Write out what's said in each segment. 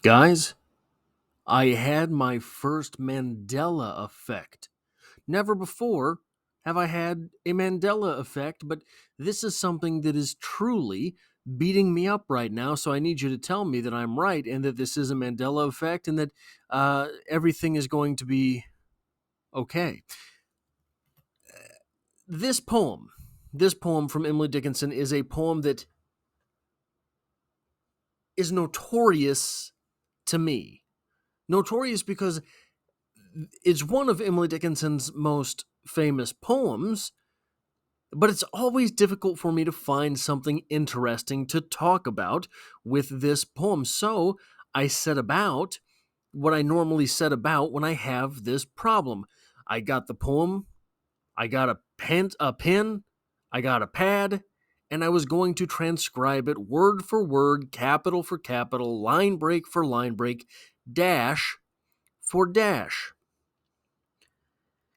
Guys, I had my first Mandela effect. Never before have I had a Mandela effect, but this is something that is truly beating me up right now. So I need you to tell me that I'm right and that this is a Mandela effect and that everything is going to be okay. This poem from Emily Dickinson is a poem that is notorious to me. Notorious because it's one of Emily Dickinson's most famous poems, but it's always difficult for me to find something interesting to talk about with this poem. So I set about what I normally set about when I have this problem. I got the poem, I got a pen, I got a pad, and I was going to transcribe it word for word, capital for capital, line break for line break, dash for dash.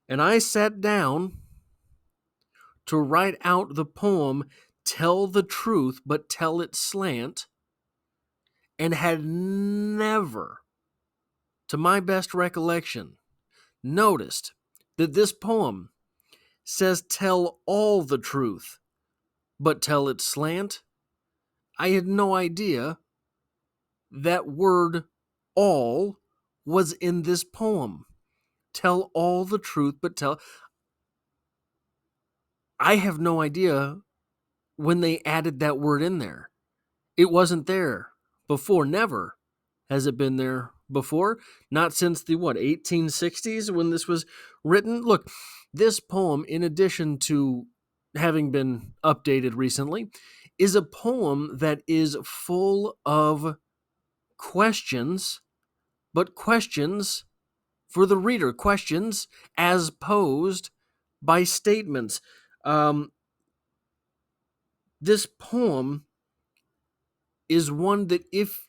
And I sat down to write out the poem Tell the Truth But Tell It Slant, and had never, to my best recollection, noticed that this poem says tell all the truth but tell it slant. I had no idea that word all was in this poem. Tell all the truth but tell. I have no idea when they added that word in there. It wasn't there before. Never has it been there before. Not since the 1860s when this was written. Look, this poem, in addition to having been updated recently, is a poem that is full of questions, but questions for the reader, questions as posed by statements. This poem is one that if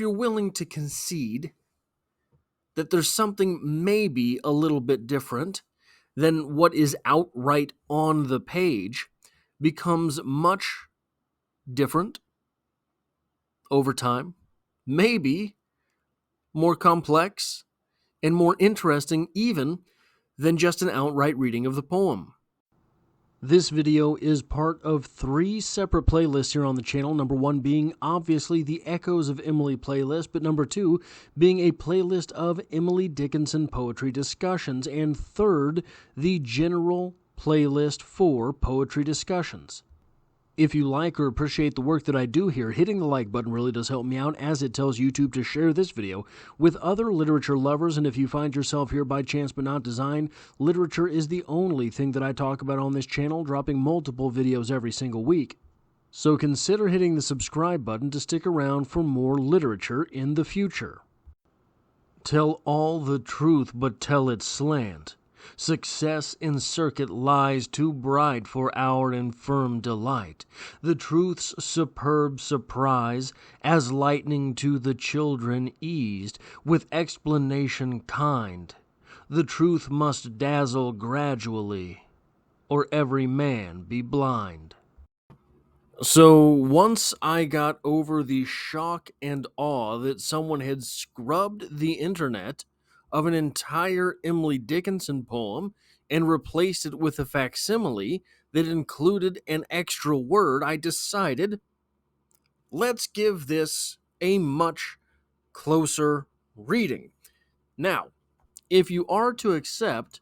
you're willing to concede that there's something maybe a little bit different than what is outright on the page, becomes much different over time, maybe more complex and more interesting even than just an outright reading of the poem. This video is part of 3 separate playlists here on the channel. Number 1 being obviously the Echoes of Emily playlist, but number 2 being a playlist of Emily Dickinson poetry discussions, and third, the general playlist for poetry discussions. If you like or appreciate the work that I do here, hitting the like button really does help me out, as it tells YouTube to share this video with other literature lovers. And if you find yourself here by chance but not design, literature is the only thing that I talk about on this channel, dropping multiple videos every single week. So consider hitting the subscribe button to stick around for more literature in the future. Tell all the truth, but tell it slant. Success in circuit lies too bright for our infirm delight. The truth's superb surprise, as lightning to the children eased, with explanation kind. The truth must dazzle gradually, or every man be blind. So once I got over the shock and awe that someone had scrubbed the internet of an entire Emily Dickinson poem and replaced it with a facsimile that included an extra word, I decided, let's give this a much closer reading. Now, if you are to accept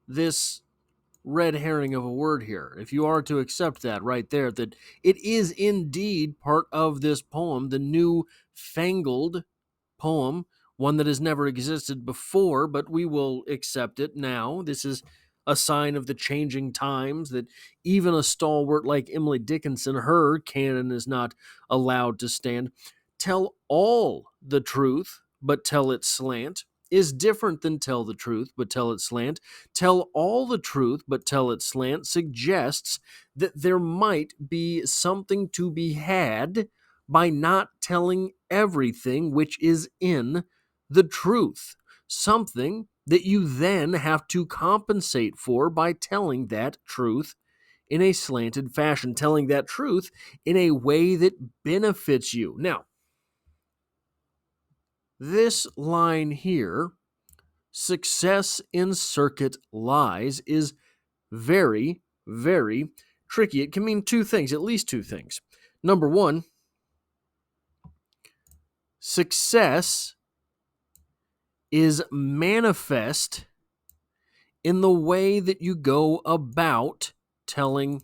this red herring of a word here, if you are to accept that right there, that it is indeed part of this poem, the new fangled poem, one that has never existed before, but we will accept it now. This is a sign of the changing times, that even a stalwart like Emily Dickinson, her canon is not allowed to stand. Tell all the truth, but tell it slant, is different than tell the truth, but tell it slant. Tell all the truth, but tell it slant suggests that there might be something to be had by not telling everything which is in the truth, something that you then have to compensate for by telling that truth in a slanted fashion, telling that truth in a way that benefits you. Now, This line here, success in circuit lies, is very, very tricky. It can mean two things, at least two things. Number one, success is manifest in the way that you go about telling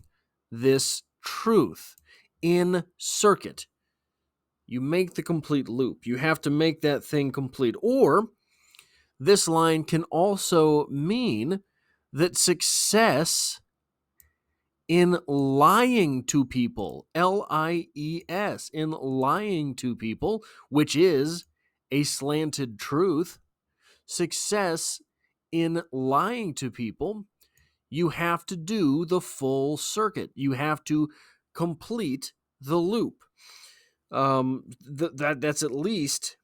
this truth in circuit. You make the complete loop. You have to make that thing complete. Or this line can also mean that success in lying to people, Lies, in lying to people, which is a slanted truth, success in lying to people, you have to do the full circuit. You have to complete the loop. That's at least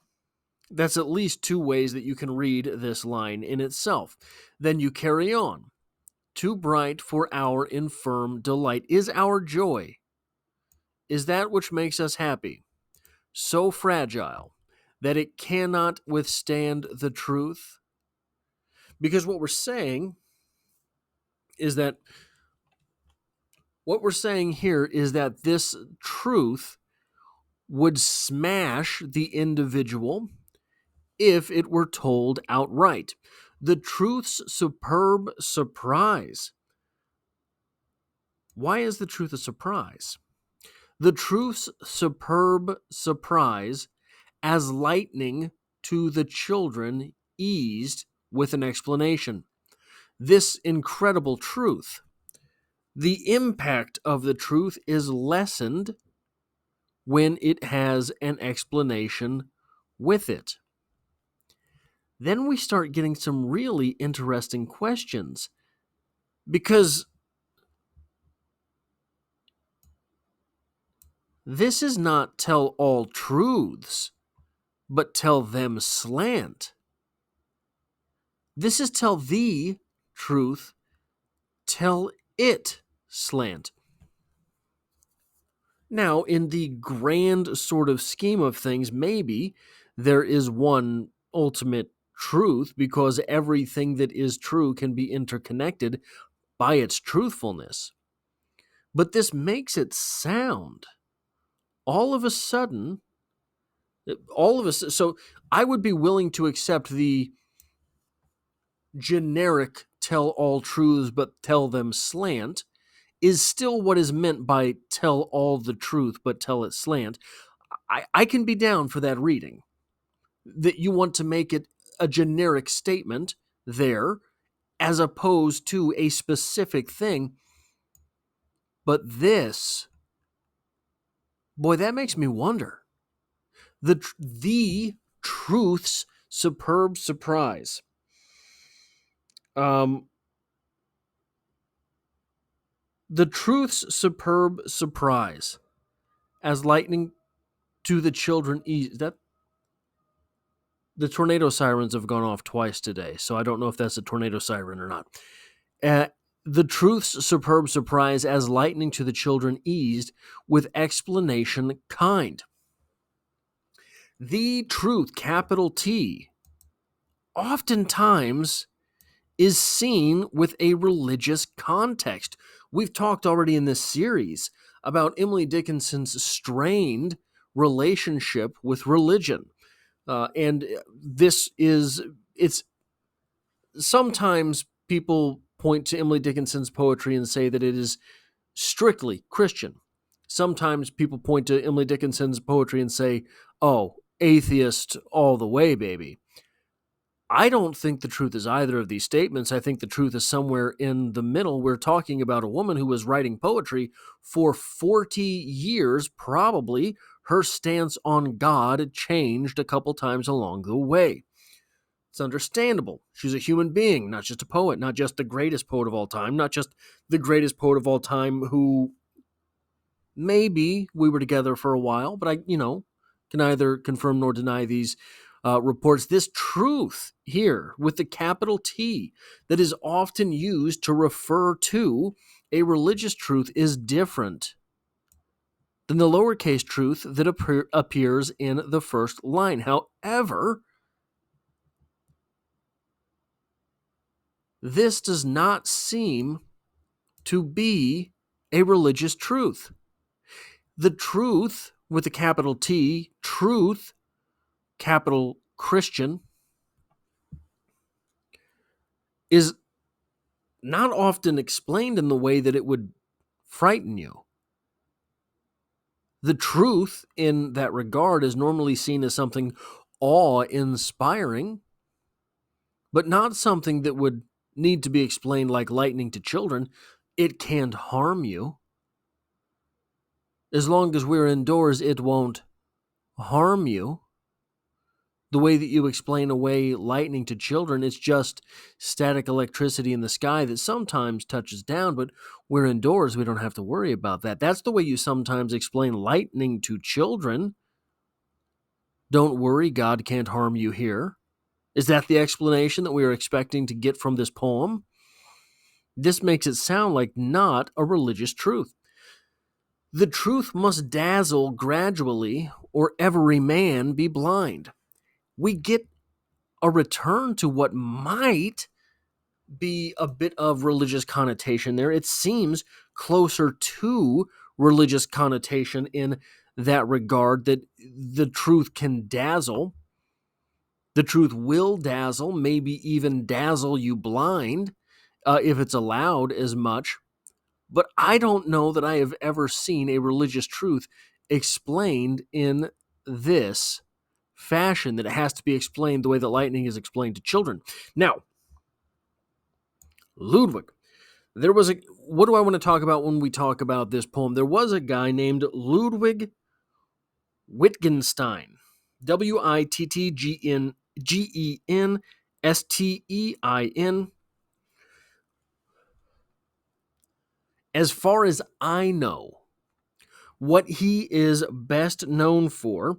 two ways that you can read this line in itself. Then you carry on. Too bright for our infirm delight is our joy. Is that which makes us happy so fragile that it cannot withstand the truth? Because what we're saying here is that this truth would smash the individual if it were told outright. The truth's superb surprise. Why is the truth a surprise? The truth's superb surprise, as lightning to the children, eased with an explanation. This incredible truth, the impact of the truth is lessened when it has an explanation with it. Then we start getting some really interesting questions, because this is not tell all truths, but tell them slant. This is tell the truth, tell it slant. Now, in the grand sort of scheme of things, maybe there is one ultimate truth, because everything that is true can be interconnected by its truthfulness. But this makes it sound so I would be willing to accept the generic tell all truths but tell them slant is still what is meant by tell all the truth but tell it slant. I can be down for that reading, that you want to make it a generic statement there as opposed to a specific thing. But this, boy, that makes me wonder. The truth's superb surprise. The truth's superb surprise, as lightning to the children ease. That the tornado sirens have gone off twice today, so I don't know if that's a tornado siren or not. The truth's superb surprise, as lightning to the children eased, with explanation kind. The truth, capital T, oftentimes is seen with a religious context. We've talked already in this series about Emily Dickinson's strained relationship with religion. And it's sometimes people point to Emily Dickinson's poetry and say that it is strictly Christian. Sometimes people point to Emily Dickinson's poetry and say, oh, atheist all the way, baby. I don't think the truth is either of these statements. I think the truth is somewhere in the middle. We're talking about a woman who was writing poetry for 40 years, probably. Her stance on God changed a couple times along the way. It's understandable. She's a human being, not just a poet, not just the greatest poet of all time, not just the greatest poet of all time who maybe we were together for a while, but I can neither confirm nor deny these reports. This truth here with the capital T that is often used to refer to a religious truth is different than the lowercase truth that appears in the first line. However, this does not seem to be a religious truth. The truth, with a capital T, truth, capital Christian, is not often explained in the way that it would frighten you. The truth in that regard is normally seen as something awe-inspiring, but not something that would need to be explained like lightning to children. It can't harm you. As long as we're indoors, it won't harm you. The way that you explain away lightning to children, it's just static electricity in the sky that sometimes touches down, but we're indoors, we don't have to worry about that. That's the way you sometimes explain lightning to children. Don't worry, God can't harm you here. Is that the explanation that we are expecting to get from this poem? This makes it sound like not a religious truth. The truth must dazzle gradually, or every man be blind. We get a return to what might be a bit of religious connotation there. It seems closer to religious connotation in that regard, that the truth can dazzle. The truth will dazzle, maybe even dazzle you blind, if it's allowed as much. But I don't know that I have ever seen a religious truth explained in this fashion, that it has to be explained the way that lightning is explained to children. Now, Ludwig, what do I want to talk about when we talk about this poem? There was a guy named Ludwig Wittgenstein, Wittgenstein. As far as I know, what he is best known for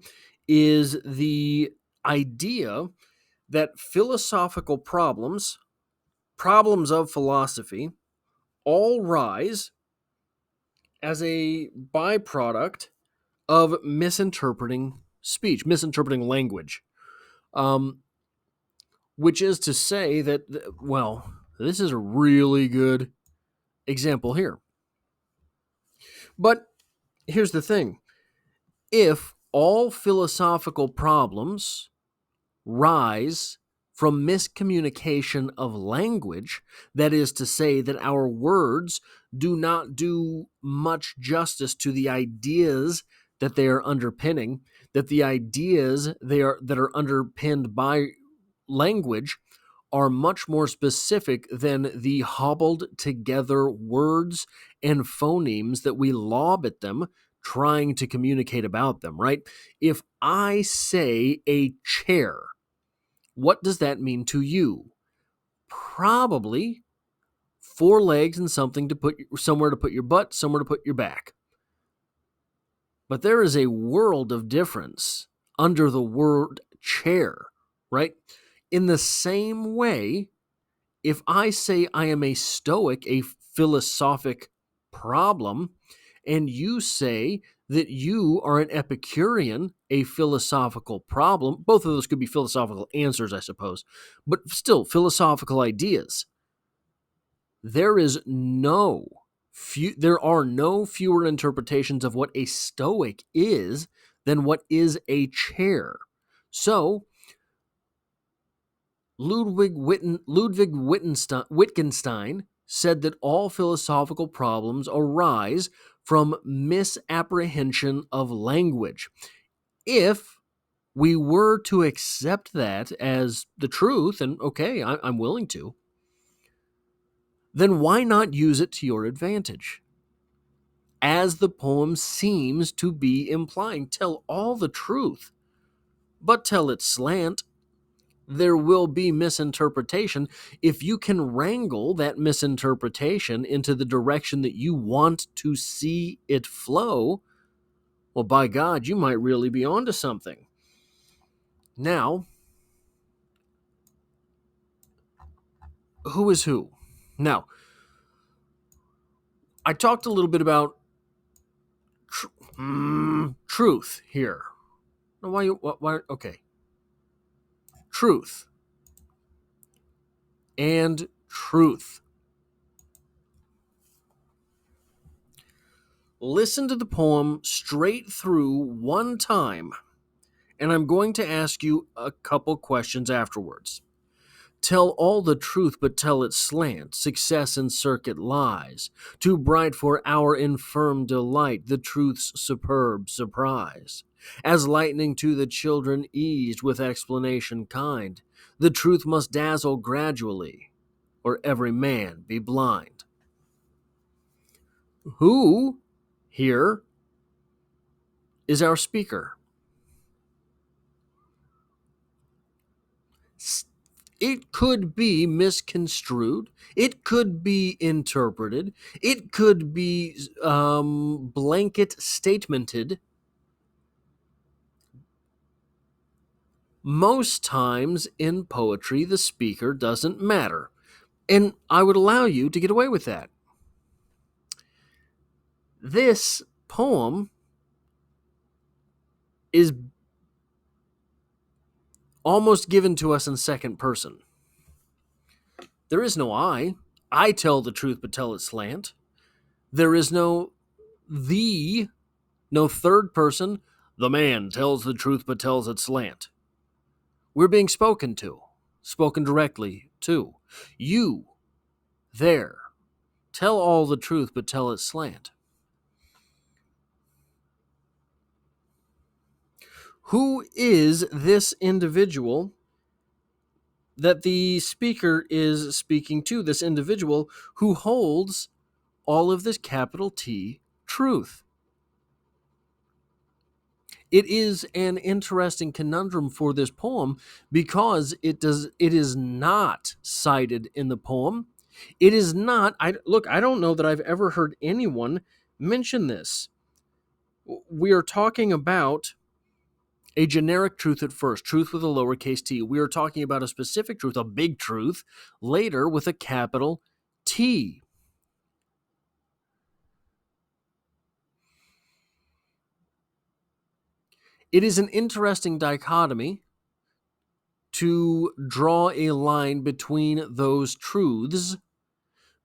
is the idea that philosophical problems of philosophy, all rise as a byproduct of misinterpreting speech, misinterpreting language. Which is to say that, well, this is a really good example here. But here's the thing. If all philosophical problems rise from miscommunication of language, that is to say that our words do not do much justice to the ideas that they are underpinning, that the ideas that are underpinned by language are much more specific than the hobbled together words and phonemes that we lob at them trying to communicate about them, right? If I say a chair, what does that mean to you? Probably 4 legs and something to put somewhere to put your butt, somewhere to put your back. But there is a world of difference under the word chair, right? In the same way, if I say I am a Stoic, a philosophic problem, and you say that you are an Epicurean, a philosophical problem, both of those could be philosophical answers, I suppose, but still philosophical ideas. There are no fewer interpretations of what a Stoic is than what is a chair. So, Ludwig Wittgenstein said that all philosophical problems arise from misapprehension of language. If we were to accept that as the truth, and okay, I'm willing to, then why not use it to your advantage? As the poem seems to be implying, tell all the truth, but tell it slant. There will be misinterpretation. If you can wrangle that misinterpretation into the direction that you want to see it flow, well, by God, you might really be onto something. Now, who is who? Now, I talked a little bit about truth here. Why? Okay. Truth. And truth. Listen to the poem straight through one time, and I'm going to ask you a couple questions afterwards. Tell all the truth, but tell it slant. Success in circuit lies. Too bright for our infirm delight, the truth's superb surprise. As lightning to the children eased with explanation kind, the truth must dazzle gradually, or every man be blind. Who here is our speaker? It could be misconstrued. It could be interpreted. It could be blanket statemented. Most times in poetry, the speaker doesn't matter. And I would allow you to get away with that. This poem is almost given to us in second person. There is no I. I tell the truth but tell it slant. There is no the, no third person. The man tells the truth but tells it slant. We're being spoken to, spoken directly to. You, there, tell all the truth but tell it slant. Who is this individual that the speaker is speaking to, this individual who holds all of this capital T truth? It is an interesting conundrum for this poem because it is not cited in the poem. It is not, I don't know that I've ever heard anyone mention this. We are talking about a generic truth at first, truth with a lowercase t. We are talking about a specific truth, a big truth, later with a capital T. It is an interesting dichotomy to draw a line between those truths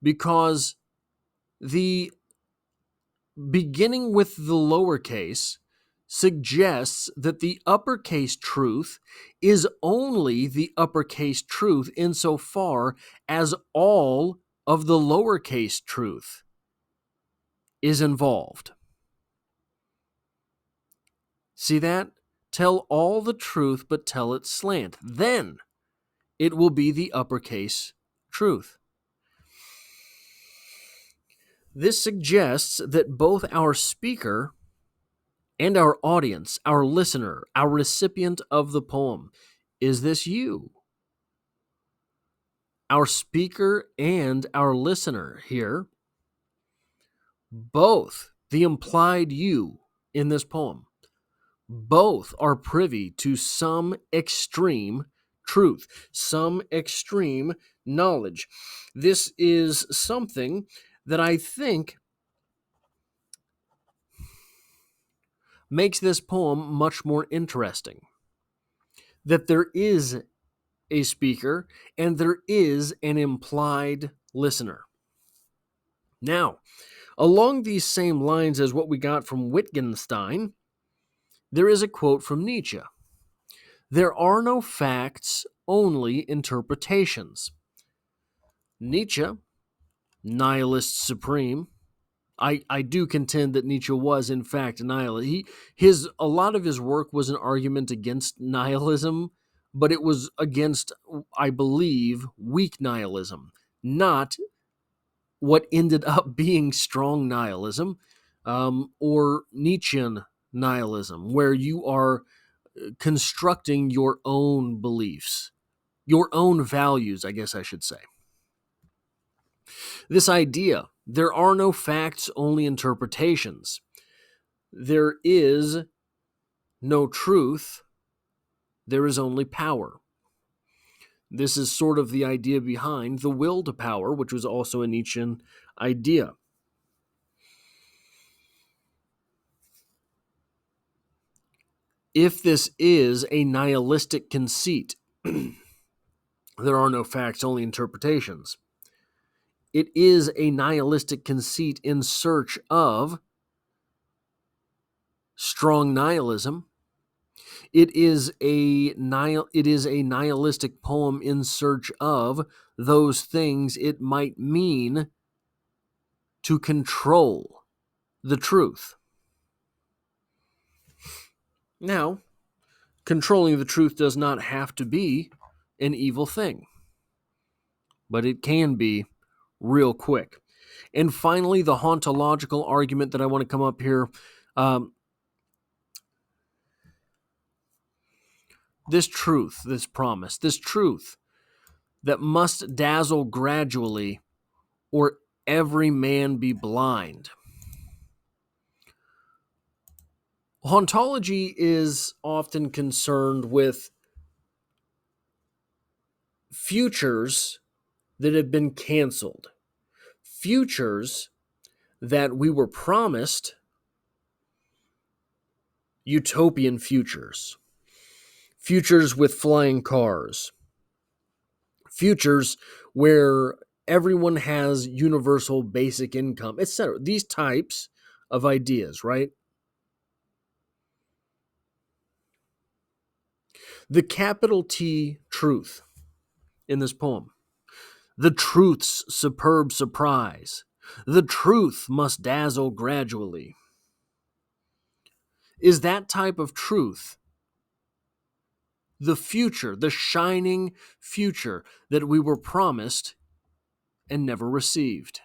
because the beginning with the lowercase suggests that the uppercase truth is only the uppercase truth insofar as all of the lowercase truth is involved. See that? Tell all the truth, but tell it slant. Then it will be the uppercase truth. This suggests that both our speaker and our audience, our listener, our recipient of the poem, is this you? Our speaker and our listener here, both the implied you in this poem, both are privy to some extreme truth, some extreme knowledge. This is something that I think makes this poem much more interesting. That there is a speaker and there is an implied listener. Now, along these same lines as what we got from Wittgenstein, there is a quote from Nietzsche. There are no facts, only interpretations. Nietzsche, nihilist supreme. I do contend that Nietzsche was, in fact, a nihilist. A lot of his work was an argument against nihilism, but it was against, I believe, weak nihilism, not what ended up being strong nihilism or Nietzschean nihilism, where you are constructing your own beliefs, your own values, I guess I should say. This idea, there are no facts, only interpretations. There is no truth, there is only power. This is sort of the idea behind the will to power, which was also a Nietzschean idea. If this is a nihilistic conceit, there are no facts, only interpretations. It is a nihilistic conceit in search of strong nihilism. It is a nihilistic poem in search of those things it might mean to control the truth. Now, controlling the truth does not have to be an evil thing, but it can be real quick. And finally, the hauntological argument that I want to come up here. This truth, this promise, this truth that must dazzle gradually, or every man be blind. Hauntology is often concerned with futures that have been canceled, futures that we were promised, utopian futures, futures with flying cars, futures where everyone has universal basic income, etc. These types of ideas, right? The capital T truth in this poem, the truth's superb surprise, the truth must dazzle gradually, is that type of truth, the future, the shining future that we were promised and never received.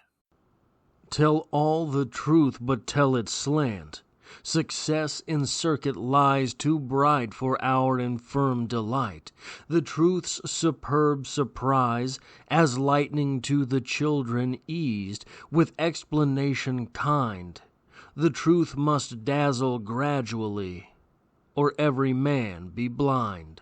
Tell all the truth, but tell it slant. Success in circuit lies too bright for our infirm delight. The truth's superb surprise, as lightning to the children eased, with explanation kind. The truth must dazzle gradually, or every man be blind.